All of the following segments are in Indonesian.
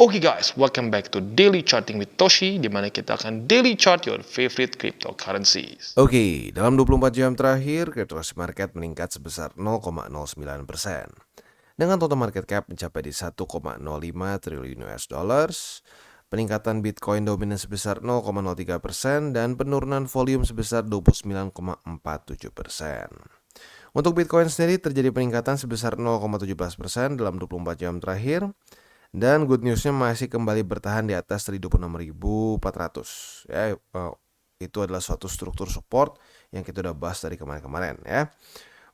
Oke guys, welcome back to Daily Charting with Toshi, di mana kita akan daily chart your favorite cryptocurrencies. Oke, dalam 24 jam terakhir, cryptocurrency market meningkat sebesar 0,09%. Dengan total market cap mencapai di 1,05 triliun US dollars, peningkatan Bitcoin dominan sebesar 0,03% dan penurunan volume sebesar 29,47%. Untuk Bitcoin sendiri terjadi peningkatan sebesar 0,17% dalam 24 jam terakhir. Dan good newsnya masih kembali bertahan di atas 26.400 ya. Itu adalah suatu struktur support yang kita udah bahas dari kemarin-kemarin ya.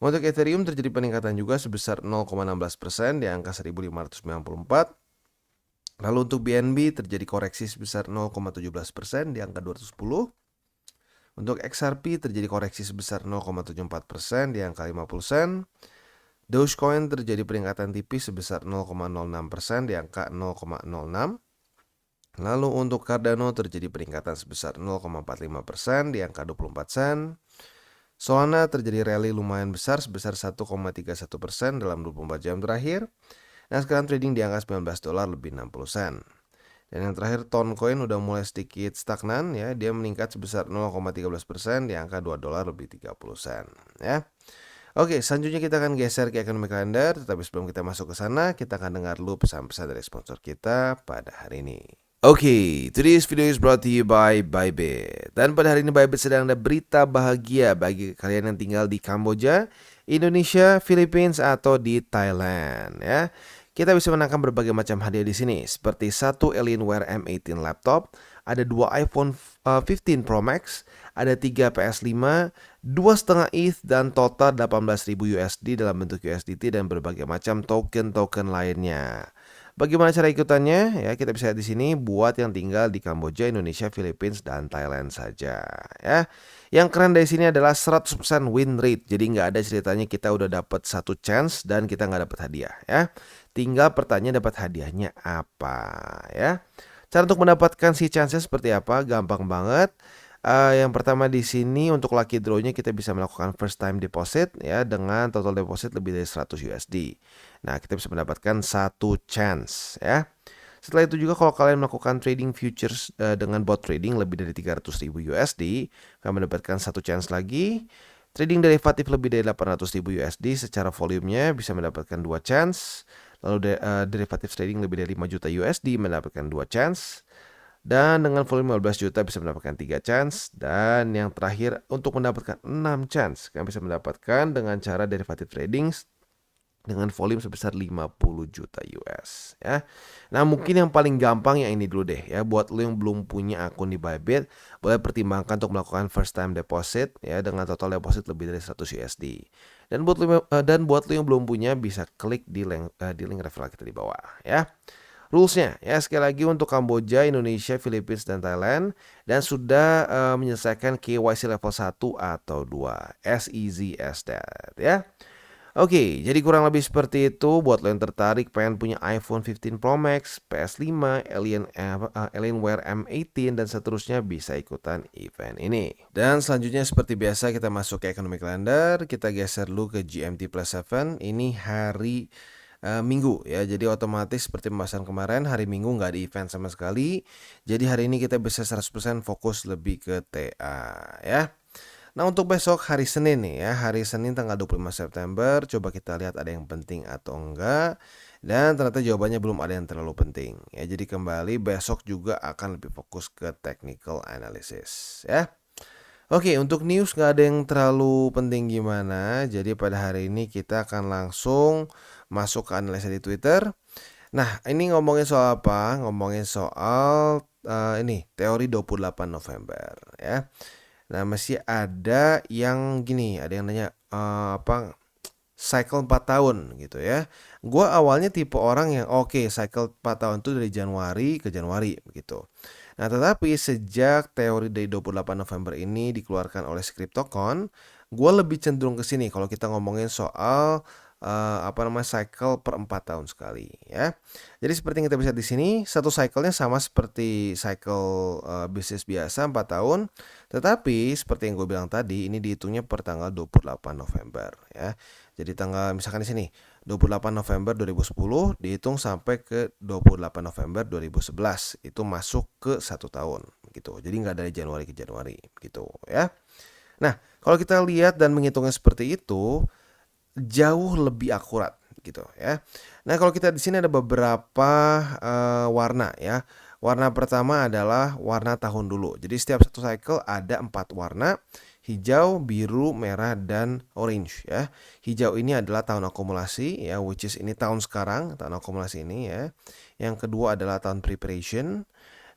Untuk Ethereum terjadi peningkatan juga sebesar 0,16% di angka 1594. Lalu untuk BNB terjadi koreksi sebesar 0,17% di angka 210. Untuk XRP terjadi koreksi sebesar 0,74% di angka 50 sen. Dogecoin terjadi peningkatan tipis sebesar 0,06% di angka 0,06. Lalu untuk Cardano terjadi peningkatan sebesar 0,45% di angka 24 sen. Solana terjadi rally lumayan besar sebesar 1,31% dalam 24 jam terakhir. Nah, sekarang trading di angka $19 lebih 60 sen. Dan yang terakhir Toncoin udah mulai sedikit stagnan ya, dia meningkat sebesar 0,13% di angka $2 lebih 30 sen ya. Oke, selanjutnya kita akan geser ke Economic Calendar, tetapi sebelum kita masuk ke sana, kita akan dengar dulu pesan-pesan dari sponsor kita pada hari ini. Oke, today's video is brought to you by Bybit. Dan pada hari ini Bybit sedang ada berita bahagia bagi kalian yang tinggal di Kamboja, Indonesia, Philippines, atau di Thailand ya. Kita bisa menangkan berbagai macam hadiah di sini, seperti satu Alienware M18 laptop, ada 2 iPhone 15 Pro Max, ada 3 PS5, 2,5 ETH dan total 18.000 USD dalam bentuk USDT dan berbagai macam token-token lainnya. Bagaimana cara ikutannya? Ya, kita bisa lihat di sini buat yang tinggal di Kamboja, Indonesia, Philippines, dan Thailand saja ya. Yang keren dari sini adalah 100% win rate. Jadi nggak ada ceritanya kita udah dapat satu chance dan kita nggak dapat hadiah ya. Tinggal pertanyaan dapat hadiahnya apa ya. Cara untuk mendapatkan si chance seperti apa? Gampang banget. Yang pertama di sini untuk lucky draw-nya kita bisa melakukan first time deposit ya dengan total deposit lebih dari 100 USD. Nah, kita bisa mendapatkan satu chance ya. Setelah itu juga kalau kalian melakukan trading futures dengan bot trading lebih dari 300.000 USD, kalian mendapatkan satu chance lagi. Trading derivatif lebih dari 800.000 USD secara volumenya bisa mendapatkan dua chance. Lalu derivatif trading lebih dari 5 juta USD mendapatkan dua chance. Dan dengan volume 15 juta bisa mendapatkan 3 chance. Dan yang terakhir untuk mendapatkan 6 chance, kalian bisa mendapatkan dengan cara derivatif trading dengan volume sebesar 50 juta US ya. Nah, mungkin yang paling gampang yang ini dulu deh ya. Buat lo yang belum punya akun di Bybit, boleh pertimbangkan untuk melakukan first time deposit ya dengan total deposit lebih dari 100 USD. Dan buat lo yang belum punya bisa klik di link referral kita di bawah ya. Rulesnya ya sekali lagi untuk Kamboja, Indonesia, Philippines, dan Thailand dan sudah menyelesaikan KYC level 1 atau 2 as easy as that ya. Oke, jadi kurang lebih seperti itu. Buat lo yang tertarik pengen punya iPhone 15 Pro Max, PS5, Alienware M18 dan seterusnya bisa ikutan event ini. Dan selanjutnya seperti biasa kita masuk ke Economic Calendar. Kita geser dulu ke GMT Plus 7. Ini hari Minggu ya, jadi otomatis seperti pembahasan kemarin hari Minggu nggak ada event sama sekali. Jadi hari ini kita bisa 100% fokus lebih ke TA ya. Nah, untuk besok hari Senin nih ya, hari Senin tanggal 25 September, coba kita lihat ada yang penting atau enggak. Dan ternyata jawabannya belum ada yang terlalu penting ya. Jadi kembali besok juga akan lebih fokus ke technical analysis ya. Oke, untuk news nggak ada yang terlalu penting gimana. Jadi pada hari ini kita akan langsung masuk ke analisa di Twitter. Nah, ini ngomongin soal apa? Ngomongin soal ini teori 28 November ya. Nah, masih ada yang gini, ada yang nanya cycle 4 tahun gitu ya. Gua awalnya tipe orang yang cycle 4 tahun itu dari Januari ke Januari begitu. Nah, tetapi sejak teori dari 28 November ini dikeluarkan oleh Cryptocon, gua lebih cenderung ke sini kalau kita ngomongin soal cycle per 4 tahun sekali ya. Jadi seperti yang kita bisa di sini, satu cycle-nya sama seperti cycle bisnis biasa 4 tahun, tetapi seperti yang gue bilang tadi, ini dihitungnya per tanggal 28 November ya. Jadi tanggal misalkan di sini 28 November 2010 dihitung sampai ke 28 November 2011 itu masuk ke 1 tahun gitu. Jadi nggak dari Januari ke Januari gitu ya. Nah, kalau kita lihat dan menghitungnya seperti itu jauh lebih akurat gitu ya. Nah, kalau kita di sini ada beberapa warna ya. Warna pertama adalah warna tahun dulu. Jadi setiap satu cycle ada 4 warna. Hijau, biru, merah, dan orange ya. Hijau ini adalah tahun akumulasi ya, which is ini tahun sekarang, tahun akumulasi ini ya. Yang kedua adalah tahun preparation.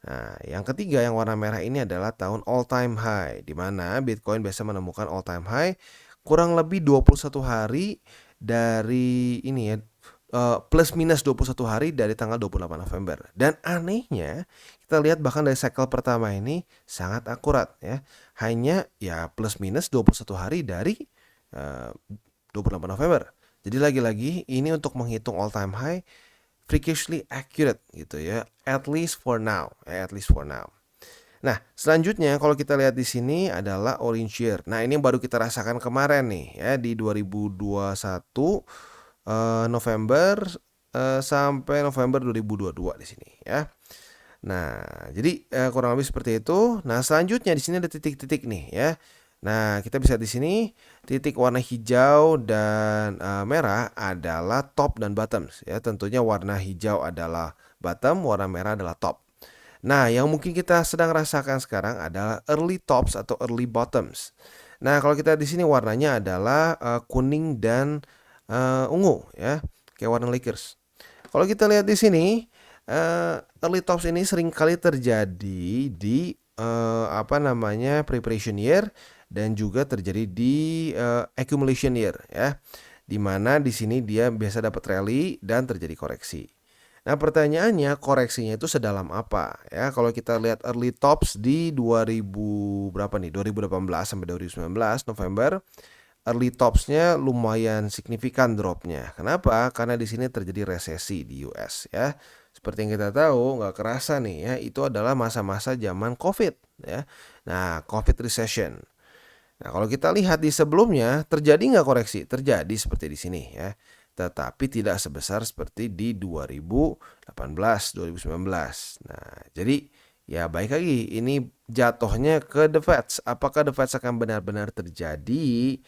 Nah, yang ketiga yang warna merah ini adalah tahun all time high, di mana Bitcoin biasa menemukan all time high kurang lebih 21 hari dari ini ya, plus minus 21 hari dari tanggal 28 November. Dan anehnya kita lihat bahkan dari cycle pertama ini sangat akurat ya. Hanya ya plus minus 21 hari dari 28 November. Jadi lagi-lagi ini untuk menghitung all time high freakishly accurate gitu ya. At least for now, at least for now. Nah, selanjutnya kalau kita lihat di sini adalah orange year. Nah, ini baru kita rasakan kemarin nih ya di 2021 November sampai November 2022 di sini ya. Nah, jadi kurang lebih seperti itu. Nah, selanjutnya di sini ada titik-titik nih ya. Nah, kita bisa di sini titik warna hijau dan merah adalah top dan bottoms ya. Tentunya warna hijau adalah bottom, warna merah adalah top. Nah, yang mungkin kita sedang rasakan sekarang adalah early tops atau early bottoms. Nah, kalau kita di sini warnanya adalah kuning dan ungu ya, kayak warna Lakers. Kalau kita lihat di sini early tops ini sering kali terjadi di preparation year dan juga terjadi di accumulation year ya. Dimana di sini dia biasa dapat rally dan terjadi koreksi. Nah, pertanyaannya koreksinya itu sedalam apa ya? Kalau kita lihat early tops di 2018 sampai 2019 November, early topsnya lumayan signifikan dropnya. Kenapa? Karena di sini terjadi resesi di US ya. Seperti yang kita tahu, nggak kerasa nih ya, itu adalah masa-masa zaman COVID ya. Nah, COVID recession. Nah, kalau kita lihat di sebelumnya terjadi nggak koreksi? Terjadi seperti di sini ya. Tetapi tidak sebesar seperti di 2018, 2019. Nah, jadi ya baik lagi ini jatuhnya ke the Feds. Apakah the Feds akan benar-benar terjadi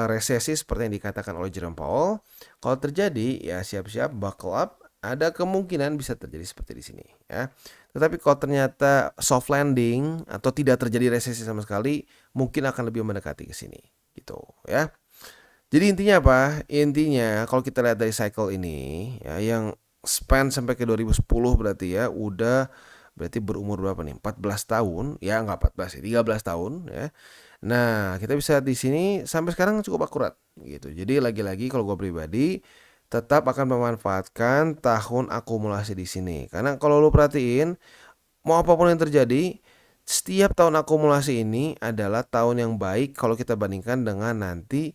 resesi seperti yang dikatakan oleh Jerome Powell? Kalau terjadi ya siap-siap buckle up. Ada kemungkinan bisa terjadi seperti di sini ya. Tetapi kalau ternyata soft landing atau tidak terjadi resesi sama sekali, mungkin akan lebih mendekati ke sini gitu ya. Jadi intinya apa? Intinya kalau kita lihat dari cycle ini ya yang span sampai ke 2010 berarti ya udah berarti berumur berapa nih? 14 tahun, ya nggak 14 ya, 13 tahun ya. Nah, kita bisa di sini sampai sekarang cukup akurat gitu. Jadi lagi-lagi kalau gue pribadi tetap akan memanfaatkan tahun akumulasi di sini. Karena kalau lu perhatiin mau apapun yang terjadi, setiap tahun akumulasi ini adalah tahun yang baik kalau kita bandingkan dengan nanti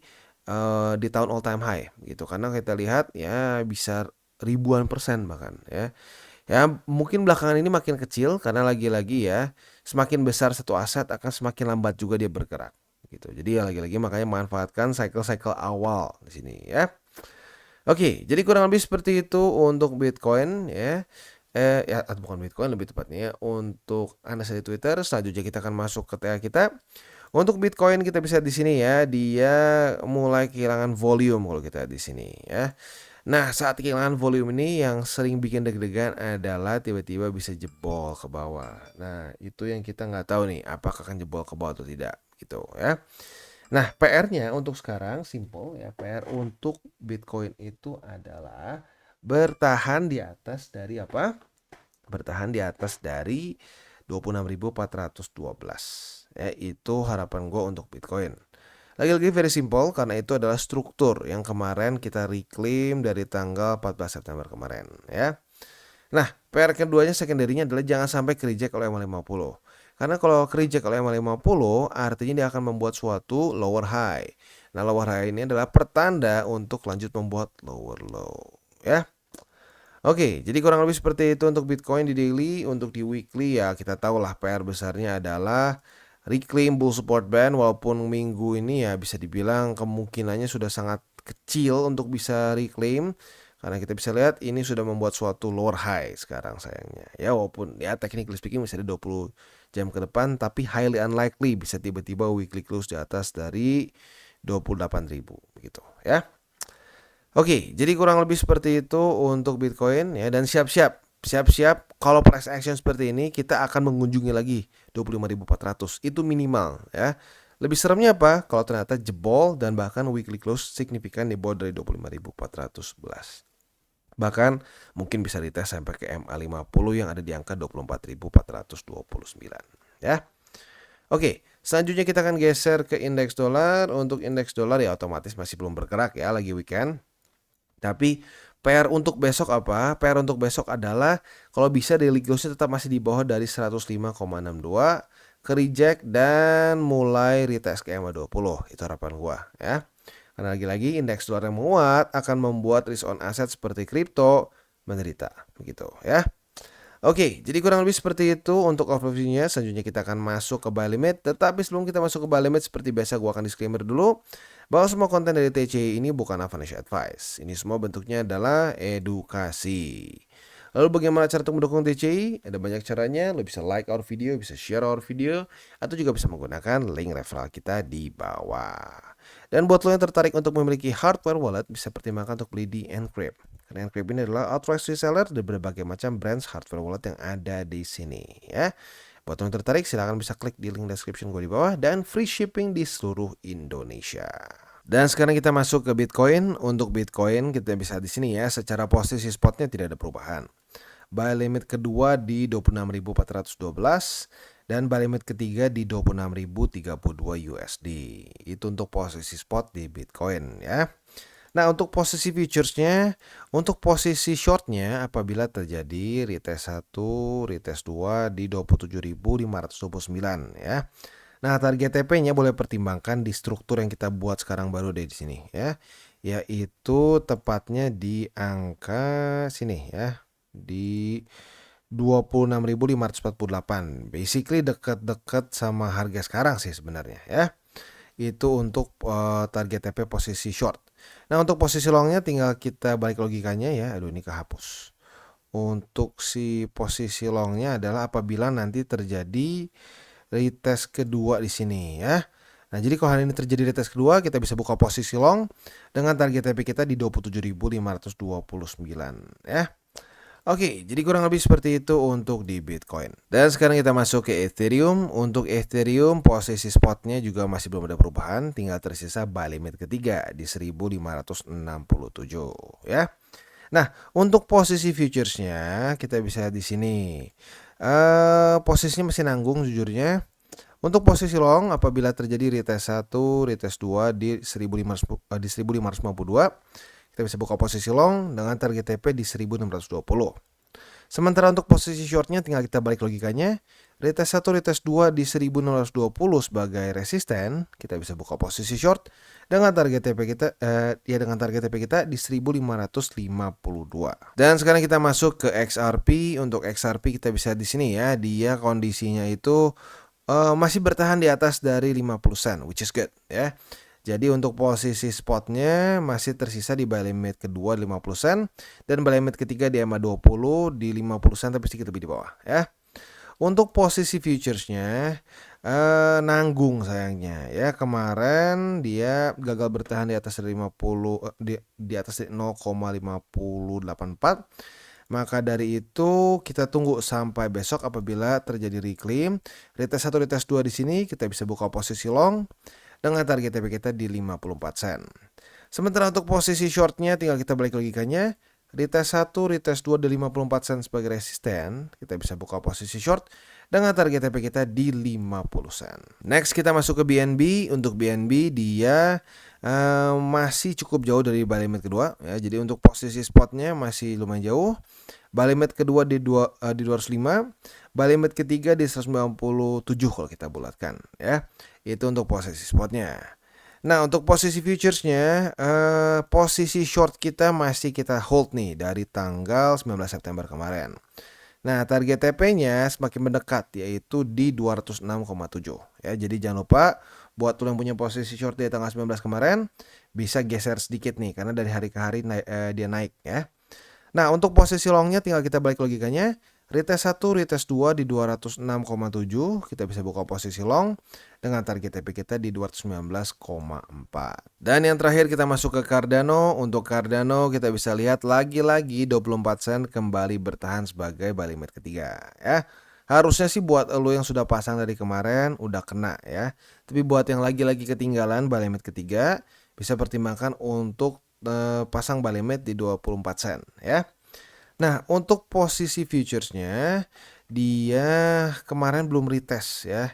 di tahun all time high gitu. Karena kita lihat ya bisa ribuan persen bahkan ya. Ya mungkin belakangan ini makin kecil karena lagi-lagi ya semakin besar satu aset akan semakin lambat juga dia bergerak gitu. Jadi ya lagi-lagi makanya manfaatkan cycle-cycle awal di sini ya. Oke, jadi kurang lebih seperti itu untuk Bitcoin ya. Bukan Bitcoin lebih tepatnya untuk analisa di Twitter. Selanjutnya kita akan masuk ke TA kita. Untuk Bitcoin kita bisa di sini ya, dia mulai kehilangan volume kalau kita di sini ya. Nah, saat kehilangan volume ini yang sering bikin deg-degan adalah tiba-tiba bisa jebol ke bawah. Nah, itu yang kita nggak tahu nih, apakah akan jebol ke bawah atau tidak gitu ya. Nah, PR-nya untuk sekarang simple ya. PR untuk Bitcoin itu adalah bertahan di atas dari apa? Bertahan di atas dari 26.412. Ya, itu harapan gue untuk Bitcoin. Lagi-lagi very simple karena itu adalah struktur yang kemarin kita reclaim dari tanggal 14 September kemarin ya. Nah, PR keduanya secondary-nya adalah jangan sampai ke-reject oleh MA50. Karena kalau ke-reject oleh MA50 artinya dia akan membuat suatu lower high. Nah, lower high ini adalah pertanda untuk lanjut membuat lower low ya. Oke, jadi kurang lebih seperti itu untuk Bitcoin di daily. Untuk di weekly ya kita tahu lah PR besarnya adalah reclaim bull support band. Walaupun minggu ini ya bisa dibilang kemungkinannya sudah sangat kecil untuk bisa reclaim. Karena kita bisa lihat ini sudah membuat suatu lower high sekarang sayangnya. Ya walaupun ya technically speaking bisa ada 20 jam ke depan, tapi highly unlikely bisa tiba-tiba weekly close di atas dari 28.000 gitu ya. Oke, jadi kurang lebih seperti itu untuk Bitcoin ya, dan siap-siap kalau price action seperti ini kita akan mengunjungi lagi 25.400 itu minimal ya. Lebih seremnya apa? Kalau ternyata jebol dan bahkan weekly close signifikan di bawah dari 25.411. Bahkan mungkin bisa dites sampai ke MA50 yang ada di angka 24.429 ya. Oke, selanjutnya kita akan geser ke indeks dolar. Untuk indeks dolar ya otomatis masih belum bergerak ya, lagi weekend. Tapi PR untuk besok apa? PR untuk besok adalah kalau bisa daily close-nya tetap masih di bawah dari 105,62, ke reject dan mulai retest ke MA20. Itu harapan gua ya. Karena lagi-lagi indeks dolar yang menguat akan membuat risk on asset seperti kripto menderita begitu ya. Oke, jadi kurang lebih seperti itu untuk overview-nya. Selanjutnya kita akan masuk ke buy limit. Tetapi sebelum kita masuk ke buy limit, seperti biasa gua akan disclaimer dulu bahwa semua konten dari TCI ini bukanlah financial advice. Ini semua bentuknya adalah edukasi. Lalu bagaimana cara untuk mendukung TCI? Ada banyak caranya. Lo bisa like our video, bisa share our video, atau juga bisa menggunakan link referral kita di bawah. Dan buat lo yang tertarik untuk memiliki hardware wallet, bisa pertimbangkan untuk beli di Encrypt. Karena Encrypt ini adalah authorized reseller dari berbagai macam brands hardware wallet yang ada di sini ya. Buat lo yang tertarik, silahkan bisa klik di link description gue di bawah dan free shipping di seluruh Indonesia. Dan sekarang kita masuk ke Bitcoin. Untuk Bitcoin kita bisa di sini ya, secara posisi spotnya tidak ada perubahan. Buy limit kedua di 26.412 dan buy limit ketiga di 26.032 USD. Itu untuk posisi spot di Bitcoin ya. Nah, untuk posisi futuresnya, untuk posisi shortnya apabila terjadi retest 1, retest 2 di 27.529 ya. Nah, target TP-nya boleh pertimbangkan di struktur yang kita buat sekarang baru di sini ya. Yaitu tepatnya di angka sini ya. Di 26.548. Basically dekat-dekat sama harga sekarang sih sebenarnya ya. Itu untuk target TP posisi short. Nah, untuk posisi longnya tinggal kita balik logikanya ya. Aduh, ini kehapus. Untuk si posisi longnya adalah apabila nanti terjadi retest kedua di sini ya. Nah, jadi kalau hari ini terjadi retest kedua, kita bisa buka posisi long dengan target TP kita di 27.529 ya. Oke, jadi kurang lebih seperti itu untuk di Bitcoin. Dan sekarang kita masuk ke Ethereum. Untuk Ethereum posisi spotnya juga masih belum ada perubahan, tinggal tersisa buy limit ketiga di 1567 ya. Nah, untuk posisi futuresnya kita bisa di sini. Posisinya masih nanggung jujurnya. Untuk posisi long apabila terjadi retest 1, retest 2 di 1552, kita bisa buka posisi long dengan target TP di 1620. Sementara untuk posisi shortnya tinggal kita balik logikanya. Retest 1, retest 2 di 1620 sebagai resisten, kita bisa buka posisi short dengan target TP kita di 1552. Dan sekarang kita masuk ke XRP. Untuk XRP kita bisa di sini ya, dia kondisinya itu masih bertahan di atas dari 50 sen, which is good ya. Jadi untuk posisi spotnya masih tersisa di buy limit kedua 50 sen dan buy limit ketiga di MA20 di 50 sen tapi sedikit lebih di bawah ya. Untuk posisi futuresnya nanggung sayangnya ya. Kemarin dia gagal bertahan di atas dari 50 di atas 0,5084. Maka dari itu kita tunggu sampai besok apabila terjadi reclaim. Retest 1, retest 2 di sini kita bisa buka posisi long dengan target TP kita di 54 sen. Sementara untuk posisi shortnya tinggal kita balik logikanya. Retest 1, retest 2 di 54 sen sebagai resisten. Kita bisa buka posisi short dengan target TP kita di 50 sen. Next kita masuk ke BNB. Untuk BNB dia masih cukup jauh dari buy limit kedua ya. Jadi untuk posisi spotnya masih lumayan jauh. Buy limit kedua di 205, buy limit ketiga di 197 kalau kita bulatkan ya. Itu untuk posisi spotnya. Nah, untuk posisi futuresnya posisi short kita masih kita hold nih dari tanggal 19 September kemarin. Nah, target TP-nya semakin mendekat yaitu di 206,7 ya. Jadi jangan lupa buat lo yang punya posisi short di tanggal 19 kemarin, bisa geser sedikit nih, karena dari hari ke hari dia naik ya. Nah, untuk posisi longnya tinggal kita balik logikanya. Retest 1, retest 2 di 206,7, kita bisa buka posisi long dengan target TP kita di 219,4. Dan yang terakhir kita masuk ke Cardano. Untuk Cardano kita bisa lihat lagi-lagi 24 sen kembali bertahan sebagai buy limit ketiga ya. Harusnya sih buat lo yang sudah pasang dari kemarin udah kena ya. Tapi buat yang lagi-lagi ketinggalan buy limit ketiga, bisa pertimbangkan untuk pasang buy limit di 24 sen ya. Nah, untuk posisi futuresnya, dia kemarin belum retest ya.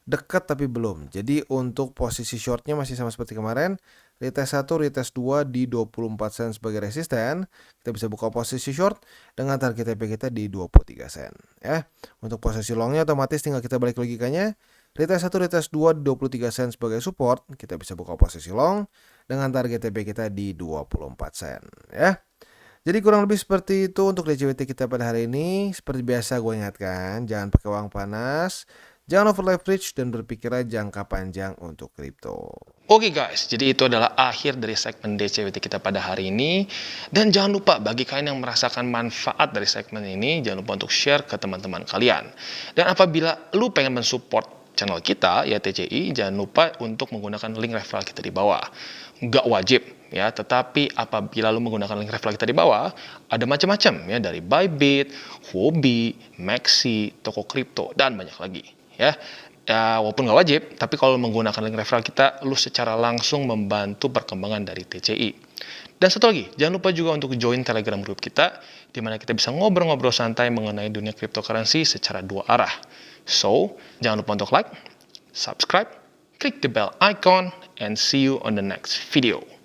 Dekat tapi belum. Jadi untuk posisi shortnya masih sama seperti kemarin. Retest 1, retest 2 di 24 sen sebagai resisten. Kita bisa buka posisi short dengan target TP kita di 23 sen ya. Untuk posisi longnya otomatis tinggal kita balik logikanya. Retest 1, retest 2 di 23 sen sebagai support. Kita bisa buka posisi long dengan target TP kita di 24 sen ya. Jadi kurang lebih seperti itu untuk DCWT kita pada hari ini. Seperti biasa gue ingatkan, jangan pakai uang panas, jangan over leverage, dan berpikirlah jangka panjang untuk kripto. Oke guys, jadi itu adalah akhir dari segmen DCWT kita pada hari ini. Dan jangan lupa bagi kalian yang merasakan manfaat dari segmen ini, jangan lupa untuk share ke teman-teman kalian. Dan apabila lu pengen mensupport channel kita, ya TCI, jangan lupa untuk menggunakan link referral kita di bawah. Nggak wajib ya, tetapi apabila lu menggunakan link referral kita di bawah, ada macam-macam ya, dari Bybit, Huobi, Maxi, toko kripto, dan banyak lagi ya. Ya, walaupun nggak wajib, tapi kalau menggunakan link referral kita, lu secara langsung membantu perkembangan dari TCI. Dan satu lagi, jangan lupa juga untuk join Telegram group kita, di mana kita bisa ngobrol-ngobrol santai mengenai dunia cryptocurrency secara dua arah. So, jangan lupa untuk like, subscribe, click the bell icon, and see you on the next video.